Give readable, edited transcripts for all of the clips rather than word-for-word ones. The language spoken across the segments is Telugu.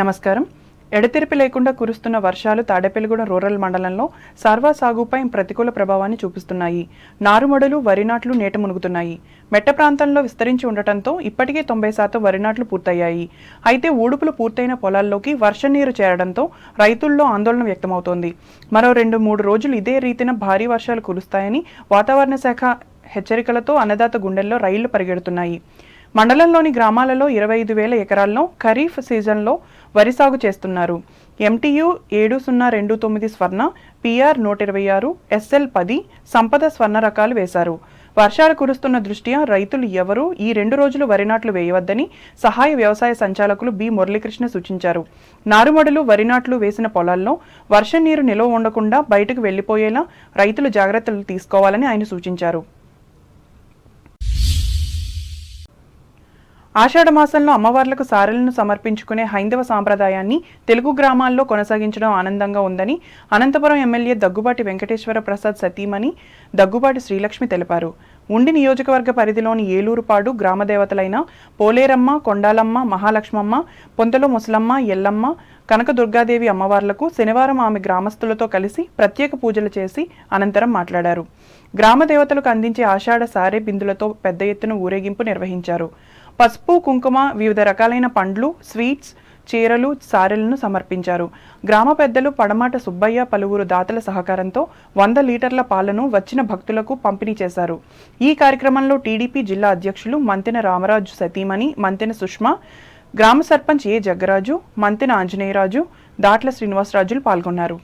నమస్కారం. ఎడతెరిపి లేకుండా కురుస్తున్న వర్షాలు తాడేపల్లిగూడెం రూరల్ మండలంలో సర్వ సాగుపై ప్రతికూల ప్రభావాన్ని చూపిస్తున్నాయి. నారుమడులు, వరి నాట్లు నీట మునుగుతున్నాయి. మెట్ట ప్రాంతంలో విస్తరించి ఉండటంతో ఇప్పటికే 90% వరి నాట్లు పూర్తయ్యాయి. అయితే ఊడుపులు పూర్తయిన పొలాల్లోకి వర్షం నీరు చేరడంతో రైతుల్లో ఆందోళన వ్యక్తమవుతోంది. మరో 2-3 రోజులు ఇదే రీతిన భారీ వర్షాలు కురుస్తాయని వాతావరణ శాఖ హెచ్చరికలతో అన్నదాత గుండెల్లో రైళ్లు పరిగెడుతున్నాయి. మండలంలోని గ్రామాలలో 25,000 ఎకరాల్లో ఖరీఫ్ సీజన్లో వరి సాగు చేస్తున్నారు. MTU 7029 స్వర్ణ, PR 126, SL 10 సంపద స్వర్ణ రకాలు వేశారు. వర్షాలు కురుస్తున్న దృష్ట్యా రైతులు ఎవరూ ఈ 2 రోజులు వరి నాట్లు వేయవద్దని సహాయ వ్యవసాయ సంచాలకులు బి మురళీకృష్ణ సూచించారు. నారుమడులు, వరి నాట్లు వేసిన పొలాల్లో వర్షం నీరు నిల్వ ఉండకుండా బయటకు వెళ్లిపోయేలా రైతులు జాగ్రత్తలు తీసుకోవాలని ఆయన సూచించారు. ఆషాఢ మాసంలో అమ్మవార్లకు సారెలను సమర్పించుకునే హైందవ సాంప్రదాయాన్ని తెలుగు గ్రామాల్లో కొనసాగించడం ఆనందంగా ఉందని అనంతపురం ఎమ్మెల్యే దగ్గుబాటి వెంకటేశ్వర ప్రసాద్ సతీమణి దగ్గుబాటి శ్రీలక్ష్మి తెలిపారు. ఉండి నియోజకవర్గ పరిధిలోని ఏలూరుపాడు గ్రామదేవతలైన పోలేరమ్మ, కొండాలమ్మ, మహాలక్ష్మమ్మ, పొంతలో ముసలమ్మ, ఎల్లమ్మ, కనకదుర్గాదేవి అమ్మవార్లకు శనివారం ఆమె గ్రామస్తులతో కలిసి ప్రత్యేక పూజలు చేసి అనంతరం మాట్లాడారు. గ్రామదేవతలకు అందించే ఆషాఢ సారె బిందులతో పెద్ద ఎత్తున ఊరేగింపు నిర్వహించారు. పసుపు, కుంకుమ, వివిధ రకాలైన పండ్లు, స్వీట్స్, చీరలు, సారెలను సమర్పించారు. గ్రామ పెద్దలు పడమాట సుబ్బయ్య, పలువురు దాతల సహకారంతో 100 లీటర్ల పాలను వచ్చిన భక్తులకు పంపిణీ చేశారు. ఈ కార్యక్రమంలో టీడీపీ జిల్లా అధ్యక్షులు మంతెన రామరాజు సతీమణి మంతెన సుష్మా, గ్రామ సర్పంచ్ ఏ జగ్గరాజు, మంతెన ఆంజనేయరాజు, దాట్ల శ్రీనివాసరాజులు పాల్గొన్నారు.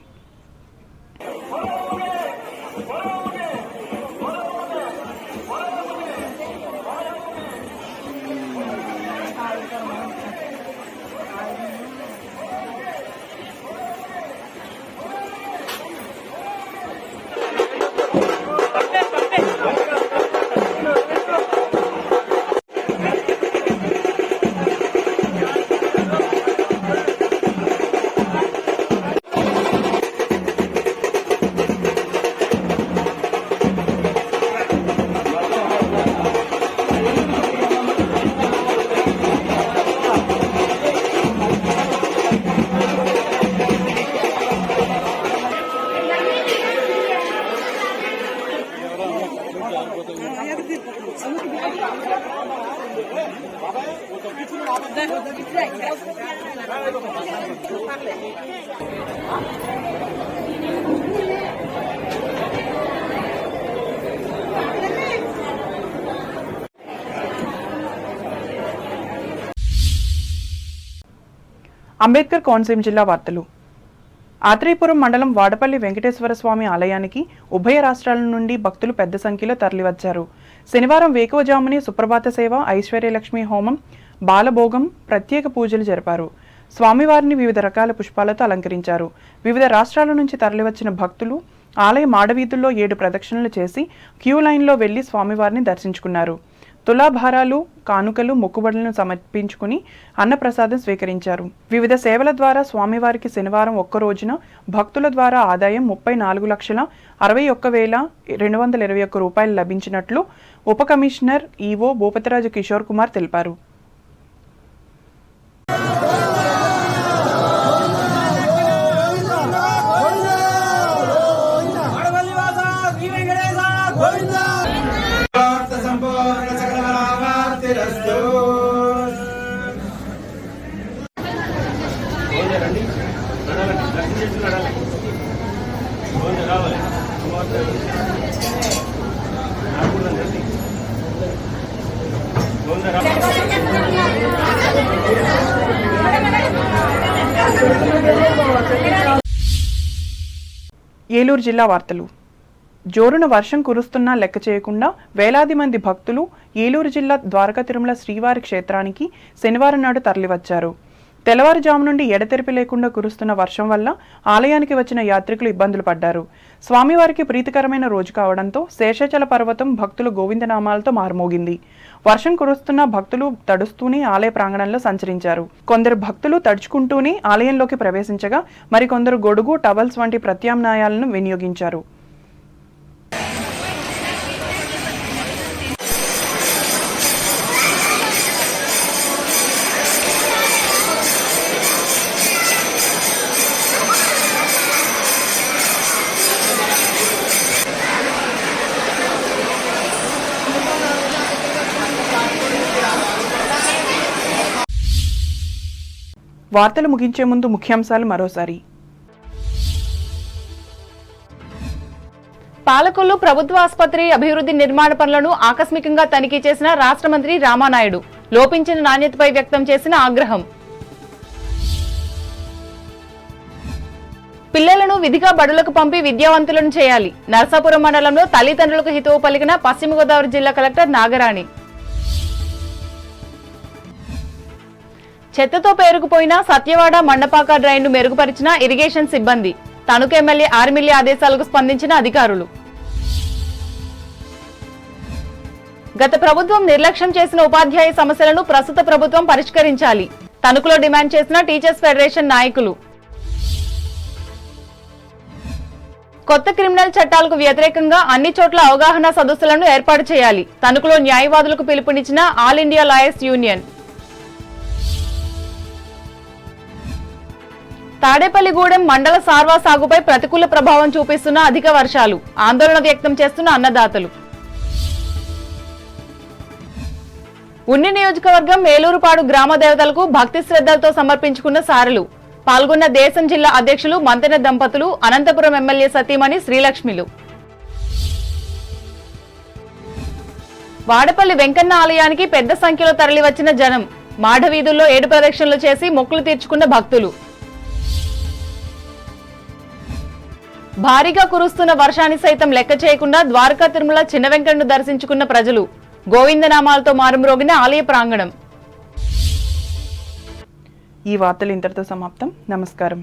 అంబేద్కర్ కోనసీమ జిల్లా వార్తలు. ఆత్రేయపురం మండలం వాడపల్లి వెంకటేశ్వర స్వామి ఆలయానికి ఉభయ రాష్ట్రాల నుండి భక్తులు పెద్ద సంఖ్యలో తరలివచ్చారు. శనివారం వేకువజాముని సుప్రభాత సేవ, ఐశ్వర్యలక్ష్మి హోమం, బాలభోగం, ప్రత్యేక పూజలు జరిపారు. స్వామివారిని వివిధ రకాల పుష్పాలతో అలంకరించారు. వివిధ రాష్ట్రాల నుంచి తరలివచ్చిన భక్తులు ఆలయ మాడవీధుల్లో 7 ప్రదక్షిణలు చేసి క్యూ లైన్లో వెళ్లి స్వామివారిని దర్శించుకున్నారు. తులాభారాలు, కానుకలు, మొక్కుబడులను సమర్పించుకుని అన్నప్రసాదం స్వీకరించారు. వివిధ సేవల ద్వారా స్వామివారికి శనివారం ఒక్క రోజున భక్తుల ద్వారా ఆదాయం 34,61,221 రూపాయలు లభించినట్లు ఉప కమిషనర్ ఈవో భూపతిరాజు కిషోర్ కుమార్ తెలిపారు. ఏలూరు జిల్లా వార్తలు. జోరున వర్షం కురుస్తున్నా లెక్క చేయకుండా వేలాది మంది భక్తులు ఏలూరు జిల్లా ద్వారకా తిరుమల శ్రీవారి క్షేత్రానికి శనివారం నాడు తరలివచ్చారు. తెల్లవారుజాము నుండి ఎడతెరిపి లేకుండా కురుస్తున్న వర్షం వల్ల ఆలయానికి వచ్చిన యాత్రికులు ఇబ్బందులు పడ్డారు. స్వామివారికి ప్రీతికరమైన రోజు కావడంతో శేషాచల పర్వతం భక్తుల గోవిందనామాలతో మారుమోగింది. వర్షం కురుస్తున్న భక్తులు తడుస్తూనే ఆలయ ప్రాంగణంలో సంచరించారు. కొందరు భక్తులు తడుచుకుంటూనే ఆలయంలోకి ప్రవేశించగా మరికొందరు గొడుగు, టవల్స్ వంటి ప్రత్యామ్నాయాలను వినియోగించారు. వార్తలు ముగించే ముందు ముఖ్యాంశాలు మరోసారి. పాలకొల్లు ప్రభుత్వ ఆసుపత్రి అభివృద్ధి నిర్మాణ పనులను ఆకస్మికంగా తనిఖీ చేసిన రాష్ట్ర మంత్రి రామానాయుడు లోపించిన నాణ్యతపై వ్యక్తం చేసిన ఆగ్రహం. పిల్లలను విధిగా బడులకు పంపి విద్యావంతులను చేయాలి. నర్సాపురం మండలంలో తల్లిదండ్రులకు హితవు పలికిన పశ్చిమ గోదావరి జిల్లా కలెక్టర్ నాగరాణి. చెత్తతో పేరుకుపోయిన సత్యవాడ మండపాక డ్రైన్ను మెరుగుపరిచిన ఇరిగేషన్ సిబ్బంది. తణుకు ఎమ్మెల్యే ఆర్మిల్లి ఆదేశాలకు స్పందించిన అధికారులు. గత ప్రభుత్వం నిర్లక్ష్యం చేసిన ఉపాధ్యాయ సమస్యలను ప్రస్తుత ప్రభుత్వం పరిష్కరించాలి. తణుకులో డిమాండ్ చేసిన టీచర్స్ ఫెడరేషన్ నాయకులు. కొత్త క్రిమినల్ చట్టాలకు వ్యతిరేకంగా అన్ని చోట్ల అవగాహన సదస్సులను ఏర్పాటు చేయాలి. తణుకులో న్యాయవాదులకు పిలుపునిచ్చిన all India lawyers union. Tadepalligudem మండల సార్వా సాగుపై ప్రతికూల ప్రభావం చూపిస్తున్న అధిక వర్షాలు. ఆందోళన వ్యక్తం చేస్తున్న అన్నదాతలు. ఉన్ని నియోజకవర్గం మేలూరుపాడు గ్రామ దేవతలకు భక్తి శ్రద్ధలతో సమర్పించుకున్న సారలు. పాల్గొన్న దేశం జిల్లా అధ్యక్షులు మంతెన దంపతులు, అనంతపురం ఎమ్మెల్యే సతీమణి శ్రీలక్ష్మిలు. వాడపల్లి వెంకన్న ఆలయానికి పెద్ద సంఖ్యలో తరలివచ్చిన జనం. మాఢవీధుల్లో 7 ప్రదక్షిణలు చేసి మొక్కులు తీర్చుకున్న భక్తులు. భారీగా కురుస్తున్న వర్షాన్ని సైతం లెక్క చేయకుండా ద్వారకా తిరుమల చిన్న వెంకన్నను దర్శించుకున్న ప్రజలు. గోవిందనామాలతో మారుమ్రోగిన ఆలయ ప్రాంగణం. ఈ వార్తలు ఇంతటితో సమాప్తం. నమస్కారం.